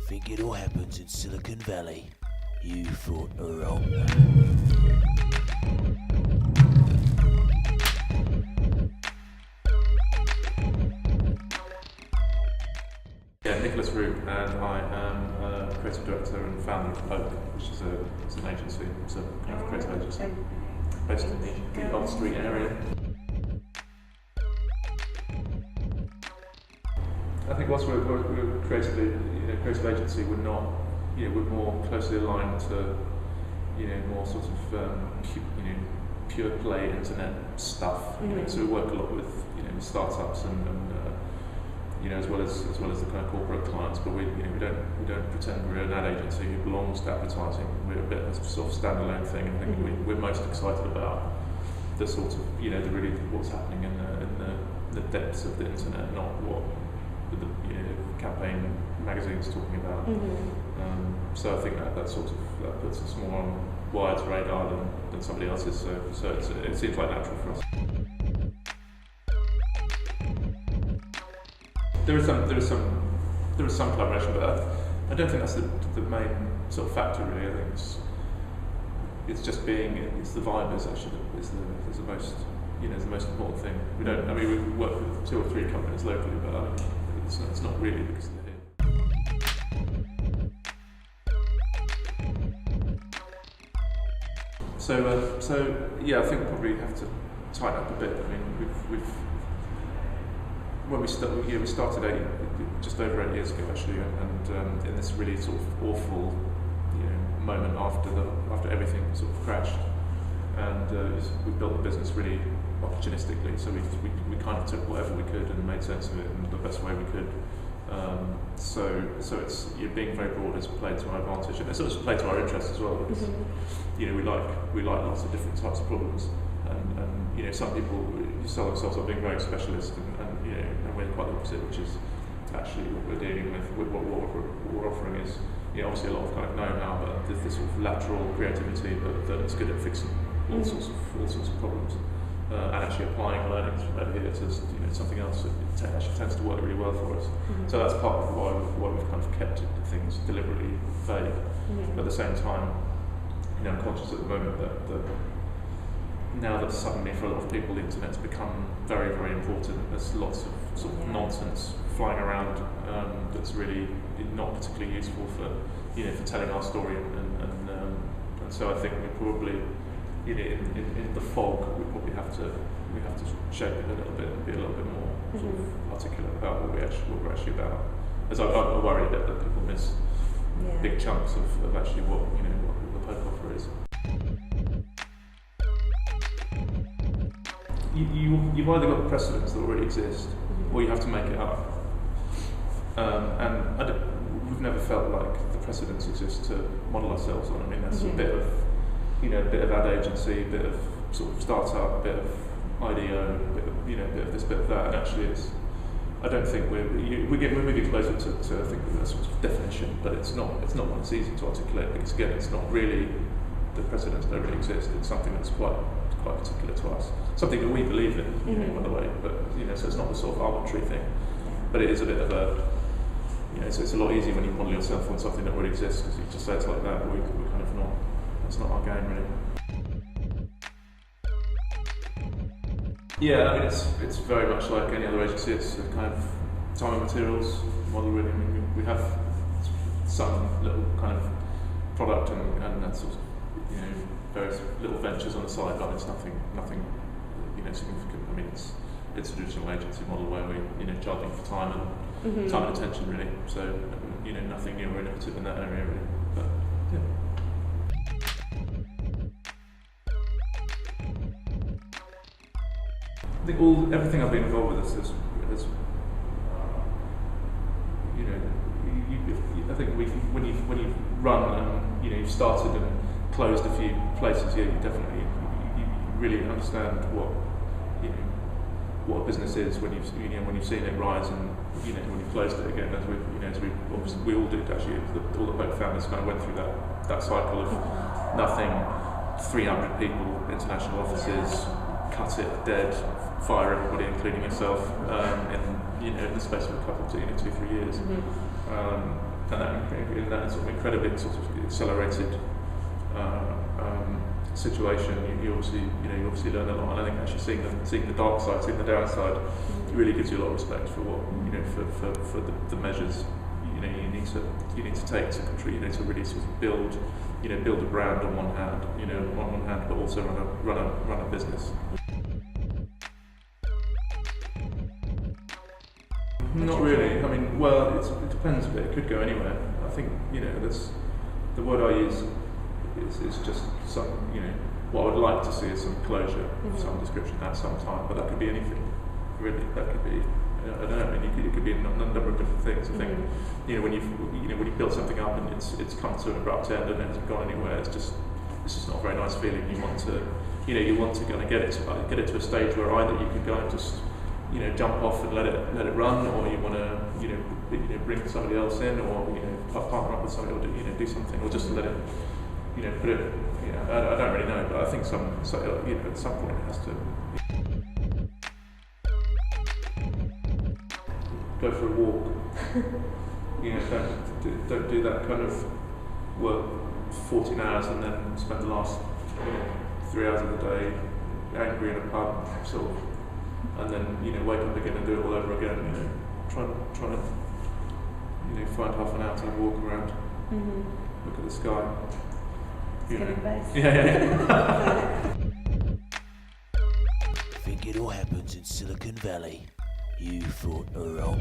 think it all happens in Silicon Valley. You thought wrong. Yeah, Nicholas Roope, and I am creative director and founder of Oak, which is an agency. It's a kind of creative agency based in the Old Street area. I think whilst we're creative agency, we're not, we're more closely aligned to, more sort of, pure play internet stuff. So we work a lot with, startups and as well as the kind of corporate clients. But we don't pretend we're an ad agency who belongs to advertising. We're a bit of a sort of standalone thing. I think we're most excited about the sort of, what's happening in the depths of the internet, not what the campaign magazines talking about. So I think that puts us more on Wired's radar than somebody else's. So it seems like natural for us. There is some collaboration, but I don't think that's the main sort of factor really. I think it's just it's the vibe is actually is the most the most important thing. We work with 2 or 3 companies locally, but it's not really because they're here. So yeah, I think we probably have to tighten up a bit. I mean, when we started just over 8 years ago actually, and in this really sort of awful moment after everything sort of crashed, and we built the business really opportunistically. So we kind of took whatever we could and made sense of it in the best way we could. So it's being very broad has played to our advantage, and it's also played to our interest as well, because we like lots of different types of problems, and some people sell themselves as being very specialist, and we're quite the opposite, which is actually what we're dealing with. What we're offering is obviously a lot of kind of know-how, but this sort of lateral creativity that is good at fixing all sorts of problems. And actually applying learnings from over here to something else that actually tends to work really well for us. So that's part of why we've kind of kept things deliberately vague. But at the same time, I'm conscious at the moment that now that suddenly for a lot of people the internet's become very, very important. There's lots of sort of nonsense flying around that's really not particularly useful for for telling our story, and so I think we probably in the fog, we probably have to shape it a little bit and be a little bit more sort of articulate about what we're actually about. As I worry a bit that people miss big chunks of actually what the Poke offer is. You've either got precedents that already exist, or you have to make it up. And we've never felt like the precedents exist to model ourselves on. I mean, that's a bit of a bit of ad agency, a bit of sort of startup, a bit of IDEO, a bit of this, bit of that, and actually I don't think we're moving closer to I think a sort of definition, but it's not one that's easy to articulate, because again, it's not really the precedents don't really exist. It's something that's quite particular to us, something that we believe in, by the way, but so it's not the sort of arbitrary thing, but it is a bit of a so it's a lot easier when you model yourself on something that already exists, because you just say it's like that, but we're kind of not. That's not our game, really. Yeah, I mean, it's very much like any other agency. It's a kind of time and materials model, really. I mean, we have some little kind of product and that sort of, various little ventures on the side, but it's nothing significant. I mean, it's a traditional agency model where we charging for time and attention, really. So nothing new or innovative in that area, really. But yeah. I think everything I've been involved with is I think when you run and you've started and closed a few places, you definitely you really understand what a business is when you've seen it rise, and when you've closed it again, as we all did actually. All the Poke founders kind of went through that cycle of nothing, 300 people, international offices, cut it dead, fire everybody, including yourself, in the space of a couple of 2-3 years, and that in that sort of incredibly sort of accelerated situation, you obviously learn a lot. And I think actually seeing the dark side, seeing the downside, really gives you a lot of respect for what for the measures you need to take to contribute, to really sort of build a brand on one hand, but also run a business. Not really. I mean, well, it depends a bit. It could go anywhere. I think that's the word I use is just some what I would like to see is some closure of some description at some time, but that could be anything. Really, that could be. I don't know. I mean, it could be a number of different things. I think when you build something up and it's come to an abrupt end and it hasn't gone anywhere, it's just not a very nice feeling. You want to kind of get it to a stage where either you can go and just jump off and let it run, or you want to bring somebody else in, or partner up with somebody, or do something, or just let it put it. I don't really know, but I think at some point it has to. Go for a walk. Don't do that kind of work 14 hours and then spend the last 3 hours of the day angry in a pub, sort of, and then wake up again and do it all over again. Trying to find half an hour to walk around, look at the sky. Yeah. Think it all happens in Silicon Valley. You thought wrong.